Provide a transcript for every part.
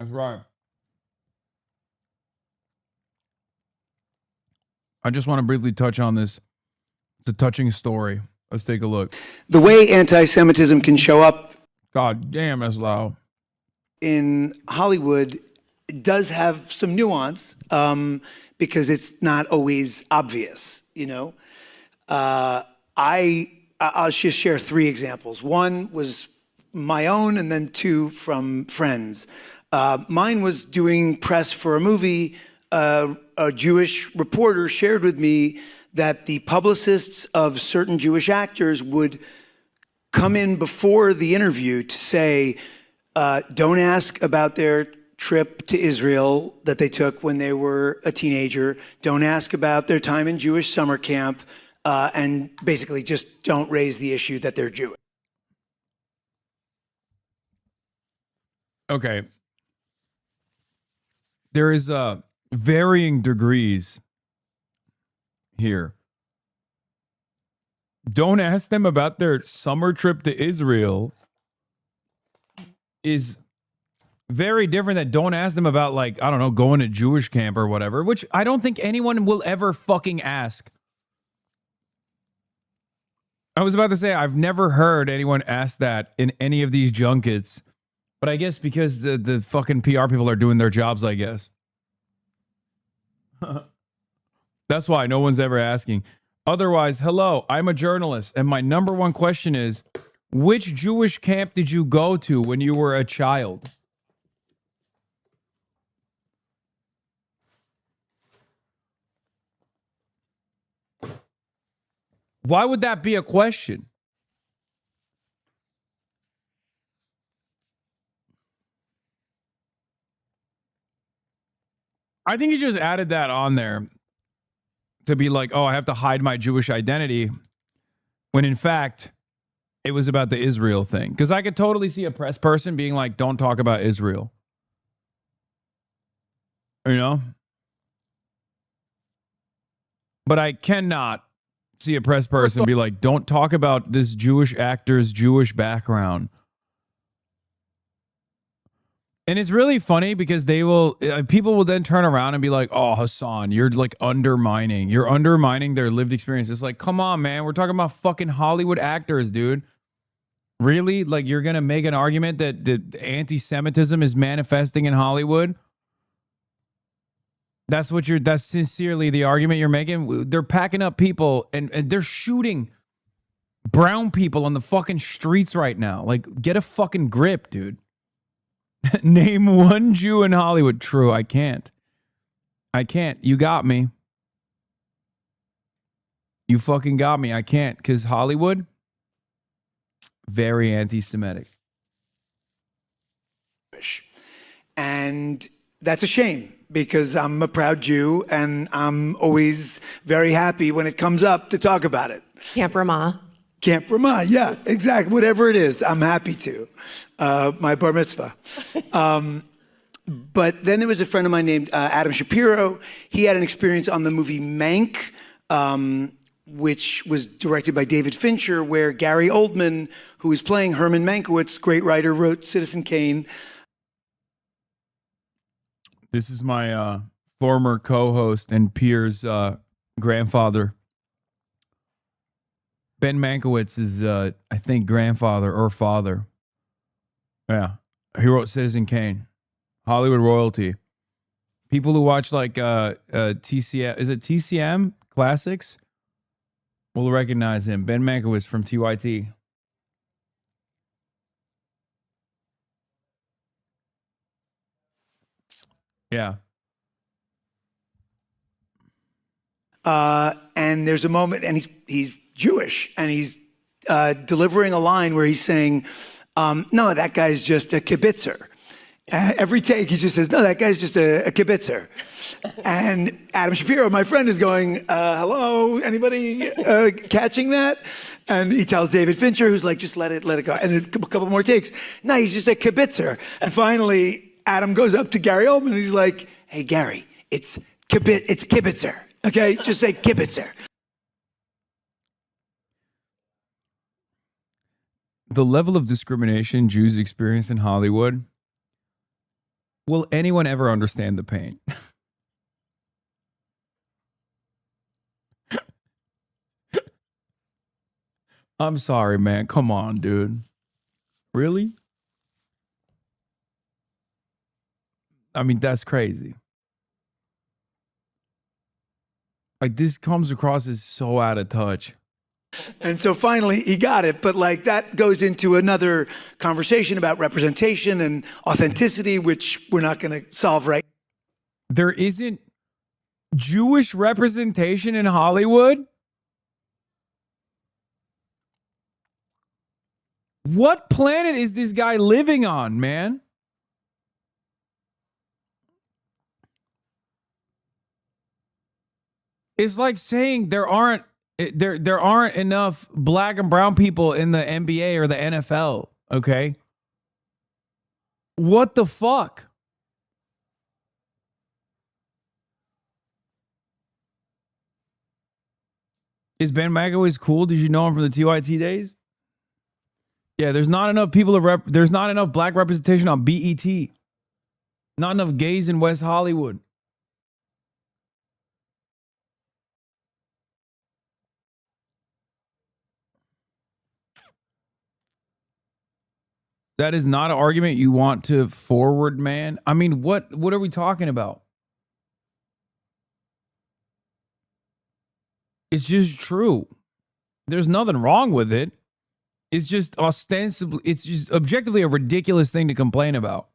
That's right. I just want to briefly touch on this. It's a touching story. Let's take a look. The way anti-Semitism can show up God damn, that's loud. in Hollywood does have some nuance because it's not always obvious, you know. I'll just share 3 examples. One was my own and then 2 from friends. Mine was doing press for a movie. A Jewish reporter shared with me that the publicists of certain Jewish actors would come in before the interview to say, don't ask about their trip to Israel that they took when they were a teenager. Don't ask about their time in Jewish summer camp. And basically just don't raise the issue that they're Jewish. Okay. There is varying degrees here. Don't ask them about their summer trip to Israel is very different than don't ask them about, like, I don't know, going to Jewish camp or whatever, which I don't think anyone will ever fucking ask. I was about to say, I've never heard anyone ask that in any of these junkets, but I guess because the fucking PR people are doing their jobs, I guess. That's why no one's ever asking. Otherwise, hello, I'm a journalist, and my number one question is, which Jewish camp did you go to when you were a child? Why would that be a question? I think he just added that on there to be like, oh, I have to hide my Jewish identity, when in fact, it was about the Israel thing. Because I could totally see a press person being like, don't talk about Israel. You know? But I cannot see a press person be like, don't talk about this Jewish actor's Jewish background. And it's really funny because they will, people will then turn around and be like, oh, Hassan, you're like undermining their lived experience. It's like, come on, man. We're talking about fucking Hollywood actors, dude. Really? Like, you're going to make an argument that anti-Semitism is manifesting in Hollywood? That's sincerely the argument you're making? They're packing up people and they're shooting brown people on the fucking streets right now. Like, get a fucking grip, dude. Name one Jew in Hollywood. True, I can't. You got me. You fucking got me. I can't, because Hollywood, very anti-Semitic. And that's a shame, because I'm a proud Jew and I'm always very happy when it comes up to talk about it. Camp Ramah. Camp Ramah, yeah, exactly. Whatever it is, I'm happy to. My bar mitzvah. But then there was a friend of mine named Adam Shapiro. He had an experience on the movie Mank, which was directed by David Fincher, where Gary Oldman, who is playing Herman Mankiewicz, great writer, wrote Citizen Kane. This is my former co-host and peer's grandfather. Ben Mankiewicz is, I think, grandfather or father. Yeah. He wrote Citizen Kane. Hollywood royalty. People who watch like TCM, is it TCM Classics? Will recognize him. Ben Mankiewicz from TYT. Yeah. And there's a moment, and he's Jewish, and he's delivering a line where he's saying, no, that guy's just a kibitzer. Every take, he just says, no, that guy's just a kibitzer. And Adam Shapiro, my friend, is going, hello, anybody catching that? And he tells David Fincher, who's like, just let it go. And then a couple more takes. No, he's just a kibitzer. And finally, Adam goes up to Gary Oldman, and he's like, hey, Gary, it's kibitzer. Okay, just say kibitzer. The level of discrimination Jews experience in Hollywood Will anyone ever understand the pain? I'm sorry, man. Come on, dude. Really? I mean, that's crazy. Like, this comes across as so out of touch. And so finally he got it. But like that goes into another conversation about representation and authenticity, which we're not going to solve right. There isn't Jewish representation in Hollywood? What planet is this guy living on, man? It's like saying there aren't enough black and brown people in the NBA or the NFL, okay? What the fuck? Is Ben McAvoy cool? Did you know him from the TYT days? Yeah, there's not enough people there's not enough black representation on BET. Not enough gays in West Hollywood. That is not an argument you want to forward, man. I mean, what are we talking about? It's just true. There's nothing wrong with it. It's just ostensibly, it's just objectively a ridiculous thing to complain about.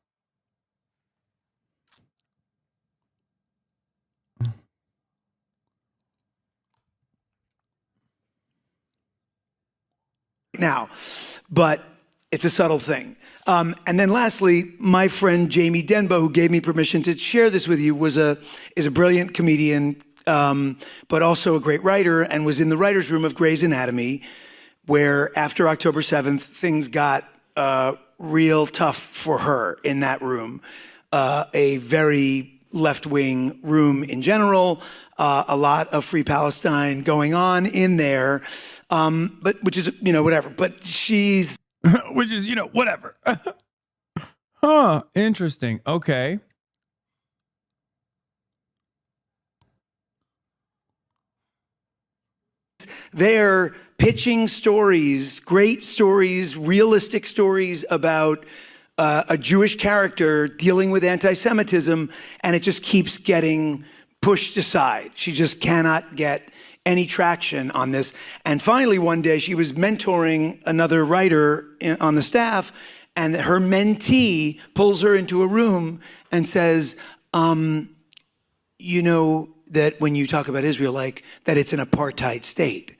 Now, but it's a subtle thing. And then lastly, my friend Jamie Denbo, who gave me permission to share this with you, is a brilliant comedian, but also a great writer, and was in the writer's room of Grey's Anatomy, where after October 7th, things got real tough for her in that room. A very left-wing room in general, a lot of Free Palestine going on in there, but which is, whatever. But she's... Which is, whatever. Huh, interesting. Okay. They're pitching stories, great stories, realistic stories about a Jewish character dealing with anti-Semitism, and it just keeps getting pushed aside. She just cannot get any traction on this. And finally, one day, she was mentoring another writer on the staff, and her mentee pulls her into a room and says, you know that when you talk about Israel, like that it's an apartheid state.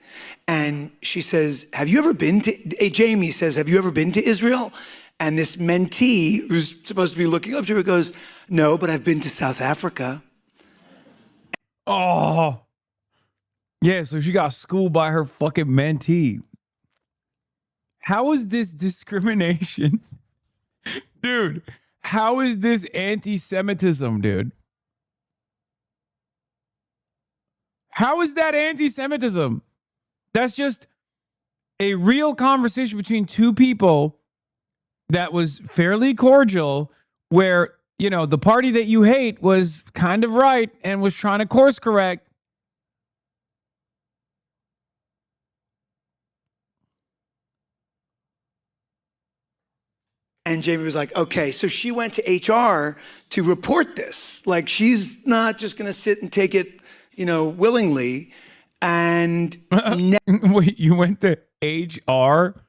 And she says, have you ever been to, Jamie says, have you ever been to Israel? And this mentee, who's supposed to be looking up to her, goes, no, but I've been to South Africa. Oh, yeah, so she got schooled by her fucking mentee. How is this discrimination? Dude, how is this anti-Semitism, dude? How is that anti-Semitism? That's just a real conversation between two people that was fairly cordial, where, the party that you hate was kind of right and was trying to course correct. And Jamie was like, okay, so she went to HR to report this. Like, she's not just going to sit and take it, willingly. And wait, you went to HR?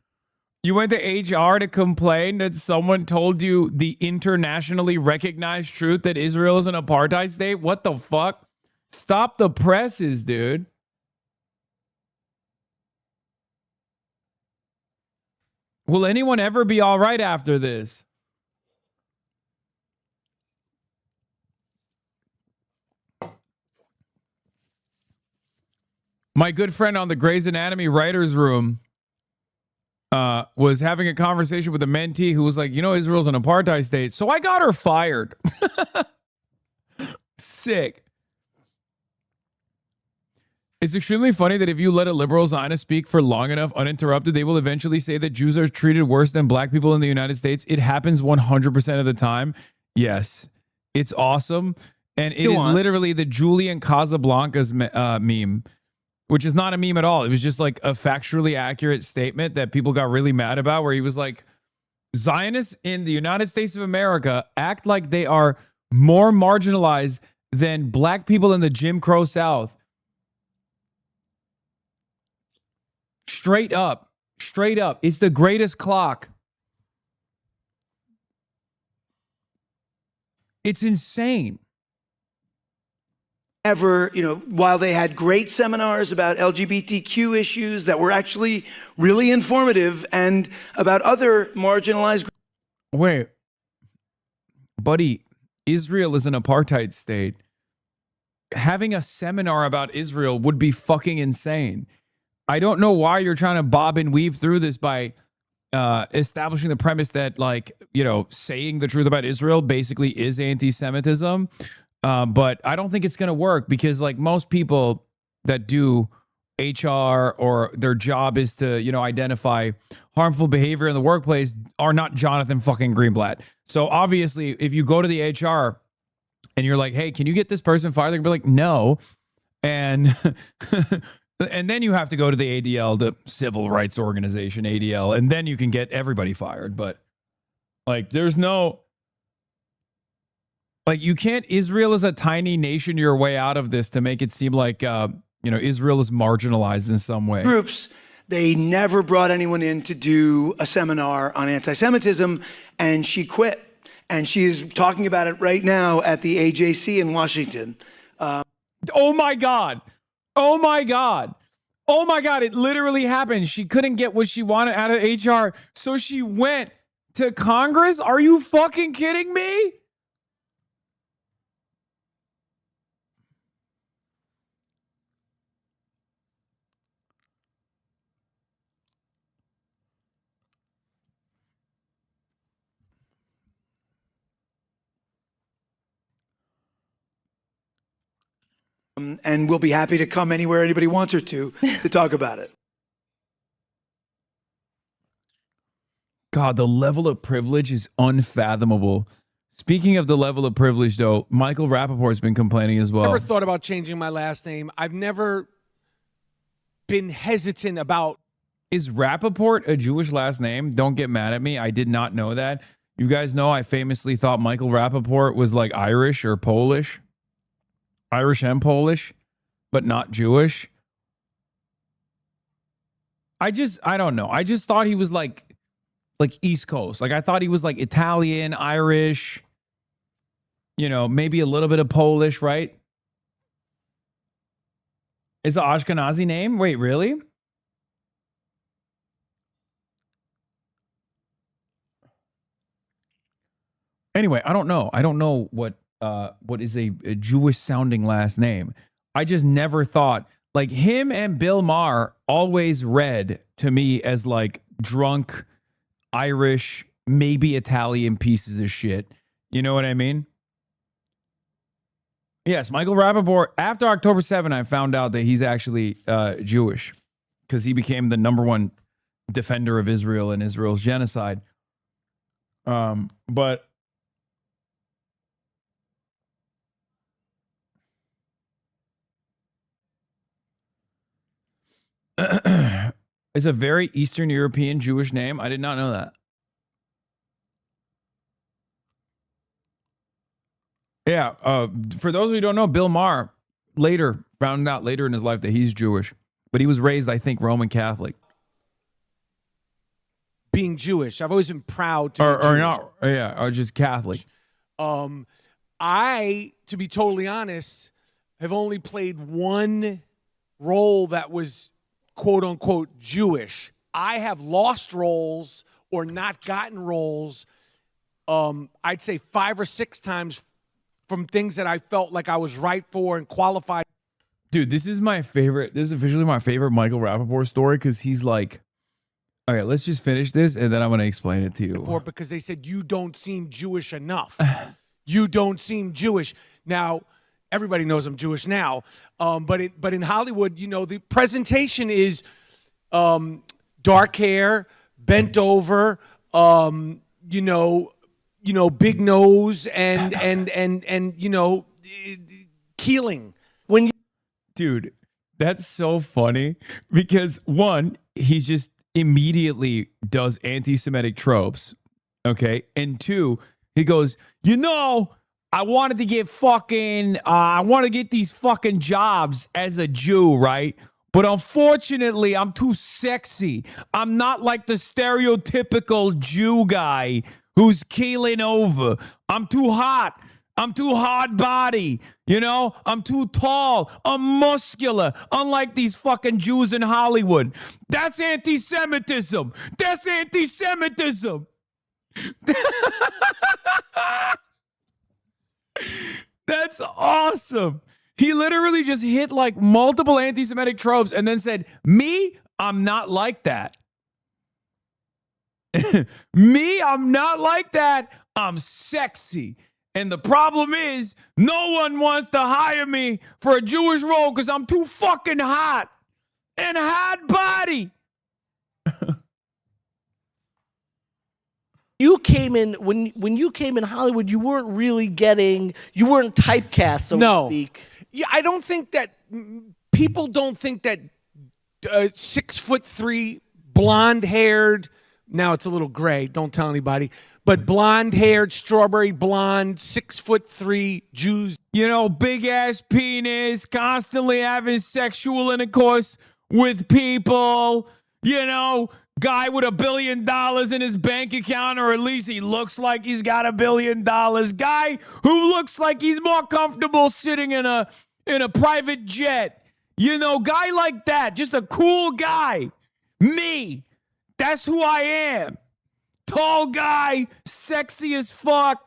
You went to HR to complain that someone told you the internationally recognized truth that Israel is an apartheid state? What the fuck? Stop the presses, dude. Will anyone ever be all right after this? My good friend on the Grey's Anatomy writer's room was having a conversation with a mentee who was like, Israel's an apartheid state. So I got her fired. Sick. It's extremely funny that if you let a liberal Zionist speak for long enough uninterrupted, they will eventually say that Jews are treated worse than black people in the United States. It happens 100% of the time. Yes. It's awesome. And it Go is on. literally the Julian Casablancas meme, which is not a meme at all. It was just like a factually accurate statement that people got really mad about, where he was like, Zionists in the United States of America act like they are more marginalized than black people in the Jim Crow South. Straight up. Straight up. It's the greatest clock. It's insane. Ever, while they had great seminars about LGBTQ issues that were actually really informative and about other marginalized. Wait, buddy, Israel is an apartheid state. Having a seminar about Israel would be fucking insane. I don't know why you're trying to bob and weave through this by establishing the premise that, like, saying the truth about Israel basically is anti-Semitism. But I don't think it's going to work because, like, most people that do HR or their job is to, identify harmful behavior in the workplace are not Jonathan fucking Greenblatt. So obviously, if you go to the HR and you're like, hey, can you get this person fired? They're going to be like, no. And and then you have to go to the ADL, the Civil Rights Organization, ADL, and then you can get everybody fired. But, like, there's no... Like, you can't, Israel is a tiny nation, your way out of this to make it seem like, Israel is marginalized in some way. Groups, they never brought anyone in to do a seminar on anti-Semitism, and she quit. And she's talking about it right now at the AJC in Washington. Oh my God. Oh my God. Oh my God. It literally happened. She couldn't get what she wanted out of HR, so she went to Congress? Are you fucking kidding me? And we'll be happy to come anywhere anybody wants her to talk about it. God, the level of privilege is unfathomable. Speaking of the level of privilege, though, Michael Rappaport's been complaining as well. I've never thought about changing my last name. I've never been hesitant about. Is Rappaport a Jewish last name? Don't get mad at me. I did not know that. You guys know I famously thought Michael Rappaport was like Irish or Polish. Irish and Polish, but not Jewish. I don't know. I just thought he was like East Coast. Like, I thought he was like Italian, Irish, maybe a little bit of Polish, right? It's an Ashkenazi name? Wait, really? Anyway, I don't know. I don't know what is a Jewish sounding last name. I just never thought, like, him and Bill Maher always read to me as like drunk Irish, maybe Italian pieces of shit. You know what I mean? Yes, Michael Rappaport. After October 7, I found out that he's actually Jewish because he became the #1 defender of Israel and Israel's genocide. But it's a very Eastern European Jewish name. I did not know that. Yeah. For those of you who don't know, Bill Maher found out later in his life that he's Jewish, but he was raised, I think, Roman Catholic. Being Jewish, I've always been proud to be Or Jewish. not, or just Catholic. I, to be totally honest, have only played one role that was quote unquote Jewish. I have lost roles or not gotten roles, I'd say 5 or 6 times from things that I felt like I was right for and qualified. Dude, this is my favorite. This is officially my favorite Michael Rappaport story because he's like, okay, let's just finish this and then I'm going to explain it to you. For because they said, you don't seem Jewish enough. You don't seem Jewish. Now, everybody knows I'm Jewish now. But in Hollywood, the presentation is dark hair, bent over, big nose and Keeling. When you Dude, that's so funny because one, he just immediately does anti-Semitic tropes. Okay. And two, he goes, I wanted to get I want to get these fucking jobs as a Jew, right? But unfortunately, I'm too sexy. I'm not like the stereotypical Jew guy who's keeling over. I'm too hot. I'm too hard body. I'm too tall. I'm muscular. Unlike these fucking Jews in Hollywood. That's anti-Semitism. That's anti-Semitism. That's awesome. He literally just hit like multiple anti-Semitic tropes and then said, me, I'm not like that. Me, I'm not like that. I'm sexy. And the problem is, no one wants to hire me for a Jewish role because I'm too fucking hot and hot body. You came in when you came in Hollywood, you weren't typecast, so to speak. Yeah, I don't think that people don't think that 6'3", blonde-haired. Now it's a little gray. Don't tell anybody. But blonde-haired, strawberry blonde, 6'3" Jews. Big ass penis, constantly having sexual intercourse with people. Guy with $1 billion in his bank account, or at least he looks like he's got $1 billion. Guy who looks like he's more comfortable sitting in a private jet. Guy like that, just a cool guy. Me, that's who I am. Tall guy, sexy as fuck,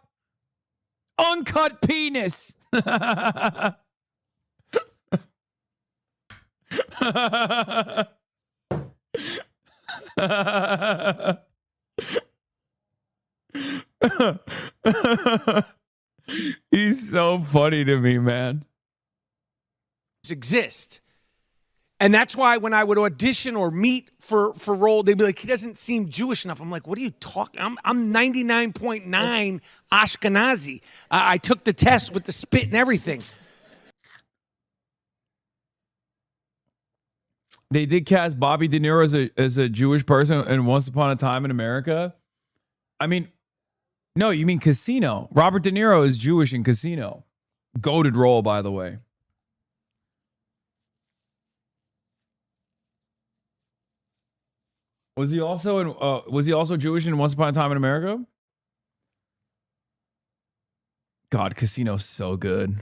uncut penis. He's so funny to me, man. Exist. And that's why when I would audition or meet for role, they'd be like, he doesn't seem Jewish enough. I'm like, what are you talking? I'm 99.9 Ashkenazi. I took the test with the spit and everything. They did cast Bobby De Niro as a Jewish person in Once Upon a Time in America. I mean, no, you mean Casino. Robert De Niro is Jewish in Casino. Goated role, by the way. Was he also Jewish in Once Upon a Time in America? God, Casino's so good.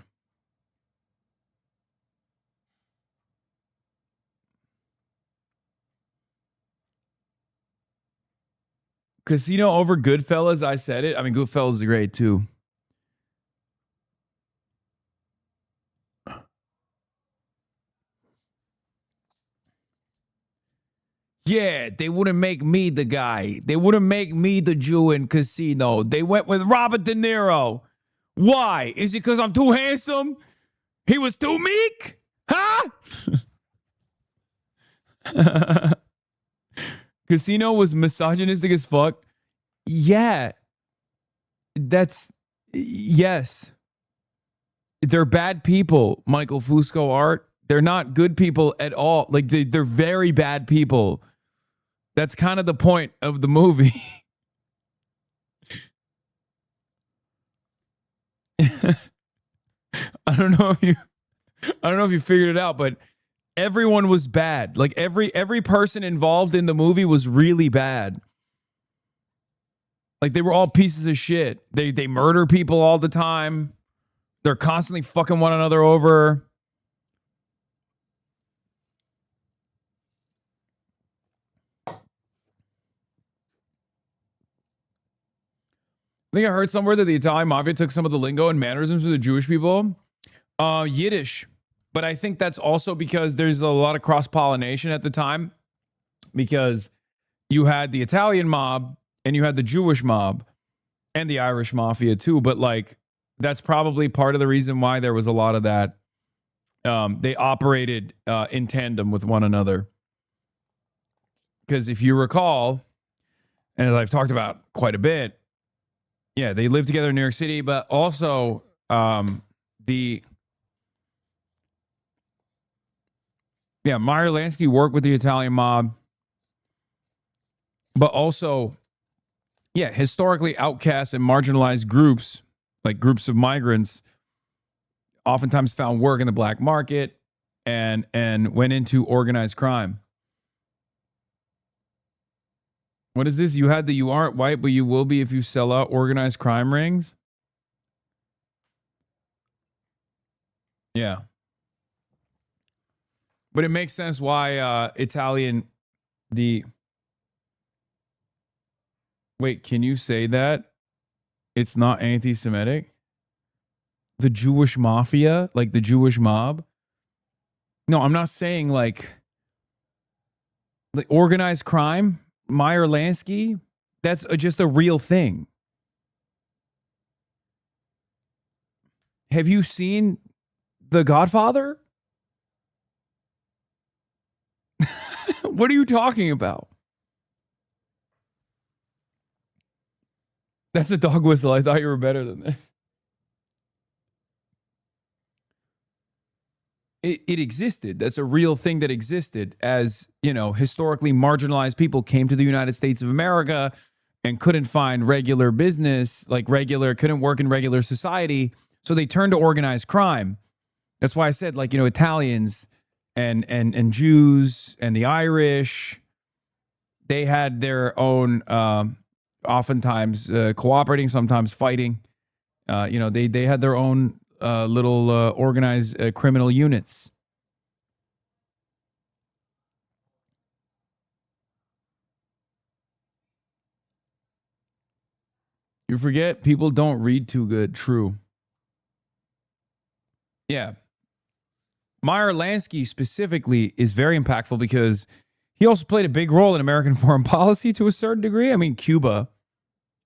Casino over Goodfellas, I said it. I mean, Goodfellas is great too. Yeah, they wouldn't make me the guy. They wouldn't make me the Jew in Casino. They went with Robert De Niro. Why? Is it because I'm too handsome? He was too meek? Huh? Casino was misogynistic as fuck. Yeah. Yes. They're bad people, Michael Fusco Art. They're not good people at all. Like, they're very bad people. That's kind of the point of the movie. I don't know if you figured it out, but everyone was bad. Like every person involved in the movie was really bad. Like they were all pieces of shit. They murder people all the time. They're constantly fucking one another over. I think I heard somewhere that the Italian mafia took some of the lingo and mannerisms of the Jewish people. Yiddish. But I think that's also because there's a lot of cross-pollination at the time. Because you had the Italian mob and you had the Jewish mob and the Irish mafia too. But like, that's probably part of the reason why there was a lot of that. They operated in tandem with one another. Because if you recall, and as I've talked about quite a bit, Yeah, they lived together in New York City, but also Meyer Lansky worked with the Italian mob, but also, historically outcast and marginalized groups, like groups of migrants, oftentimes found work in the black market and went into organized crime. What is this? You had the "you aren't white, but you will be if you sell out organized crime rings"? Yeah. But it makes sense why Wait, can you say that it's not anti-Semitic? The Jewish mafia, like the Jewish mob? No, I'm not saying like organized crime, Meyer Lansky, that's just a real thing. Have you seen The Godfather? What are you talking about? That's a dog whistle. I thought you were better than this. It existed. That's a real thing that existed as, historically marginalized people came to the United States of America and couldn't find regular business, couldn't work in regular society. So they turned to organized crime. That's why I said, Italians and Jews and the Irish, they had their own, oftentimes cooperating, sometimes fighting. They had their own little organized criminal units. You forget people don't read too good. True. Yeah. Meyer Lansky specifically is very impactful because he also played a big role in American foreign policy to a certain degree. I mean, Cuba,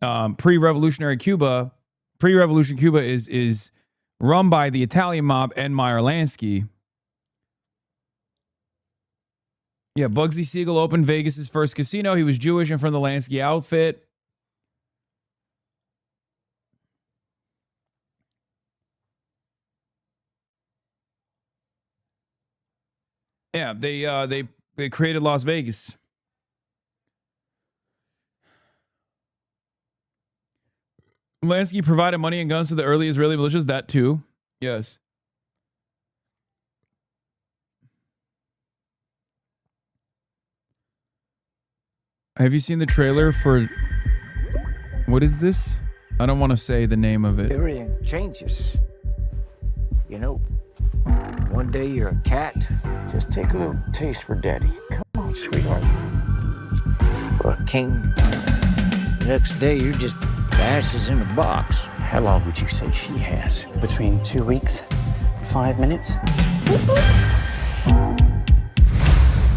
pre-revolution Cuba is run by the Italian mob and Meyer Lansky. Yeah, Bugsy Siegel opened Vegas's first casino. He was Jewish and from the Lansky outfit. Yeah, they created Las Vegas. Lansky provided money and guns to the early Israeli militias. That too. Yes. Have you seen the trailer for... What is this? I don't want to say the name of it. Everything changes. One day you're a cat. Just take a little taste for daddy. Come on, sweetheart. Or a king. The next day you're just ashes in a box. How long would you say she has? Between 2 weeks, 5 minutes.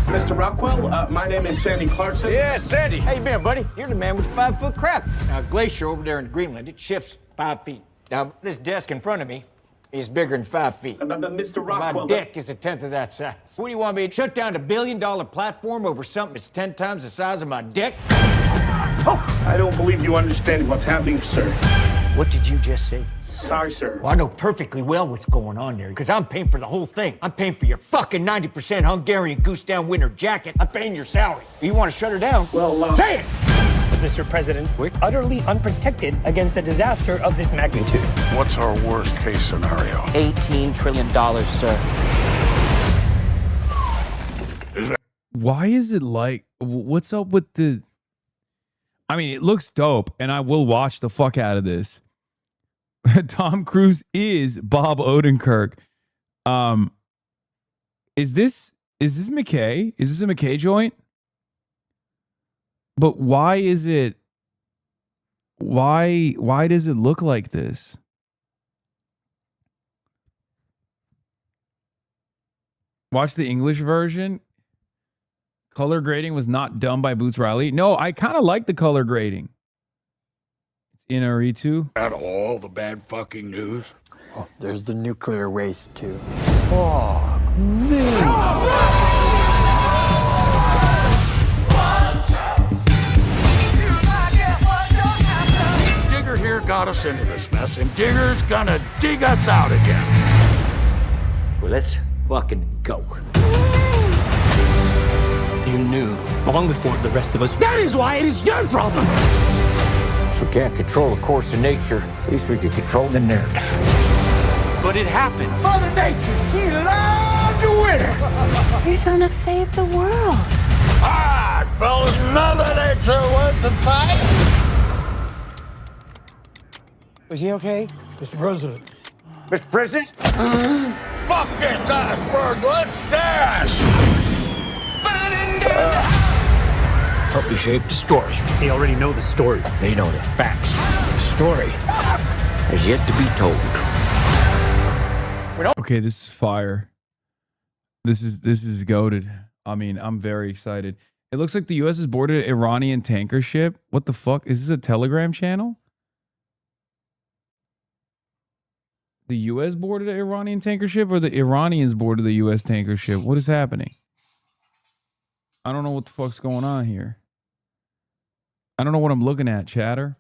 Mr. Rockwell, my name is Sandy Clarkson. Yeah, Sandy. How you been, buddy? You're the man with the 5-foot crap. Now, glacier over there in Greenland, it shifts 5 feet. Now, this desk in front of me is bigger than 5 feet. But Mr. Rockwell... My dick is a tenth of that size. What do you want me to shut down a $1 billion platform over something that's 10 times the size of my dick? Oh, I don't believe you understand what's happening, sir. What did you just say? Sorry, sir. Well, I know perfectly well what's going on there, because I'm paying for the whole thing. I'm paying for your fucking 90% Hungarian goose down winter jacket. I'm paying your salary. You want to shut her down? Well, say it! Mr. President, we're utterly unprotected against a disaster of this magnitude. What's our worst case scenario? $18 trillion, sir. Why is it like... What's up with the... I mean, it looks dope, and I will watch the fuck out of this. Tom Cruise is Bob Odenkirk. Is this McKay? Is this a McKay joint? But why is it? Why does it look like this? Watch the English version. Color grading was not done by Boots Riley. No, I kind of like the color grading. It's in RE2. Out of all the bad fucking news. Oh, there's the nuclear waste, too. Oh, man. Digger here got got us into this mess, and Digger's gonna dig us out again. Well, let's fucking go. You knew long before the rest of us. That is why it is your problem! If we can't control the course of nature, at least we can control the narrative. But it happened. Mother Nature, she loved a winner! You're gonna save the world. All right, fellas, Mother Nature wants to fight. Is he okay? Mr. President. Mr. President? Fuck this iceberg, let's dance! Help me shape the story. They already know the story. They know the facts. The story has yet to be told. Okay, this is fire. This is goated. I mean, I'm very excited. It looks like the U.S. has boarded an Iranian tanker ship. What the fuck? Is this a Telegram channel? The U.S. boarded an Iranian tanker ship, or the Iranians boarded the U.S. tanker ship? What is happening? I don't know what the fuck's going on here. I don't know what I'm looking at, chatter.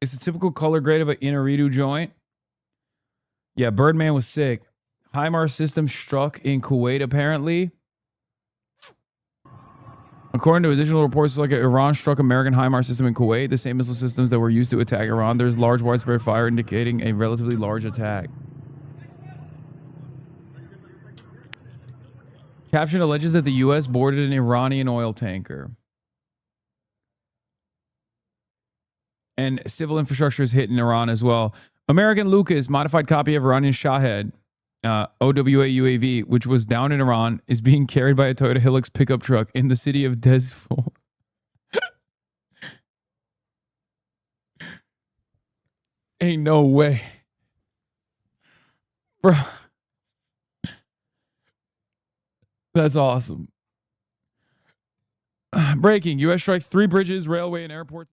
It's a typical color grade of an Inaritu joint. Yeah, Birdman was sick. HIMARS system struck in Kuwait, apparently. According to additional reports, like Iran struck American HIMARS system in Kuwait, the same missile systems that were used to attack Iran. There's large widespread fire indicating a relatively large attack. Caption alleges that the U.S. boarded an Iranian oil tanker. And civil infrastructure is hit in Iran as well. American Lucas, modified copy of Iranian Shahed, OWA UAV, which was down in Iran, is being carried by a Toyota Hilux pickup truck in the city of Dezful. Ain't no way. Bro. That's awesome. Breaking. U.S. strikes 3 bridges, railway, and airports.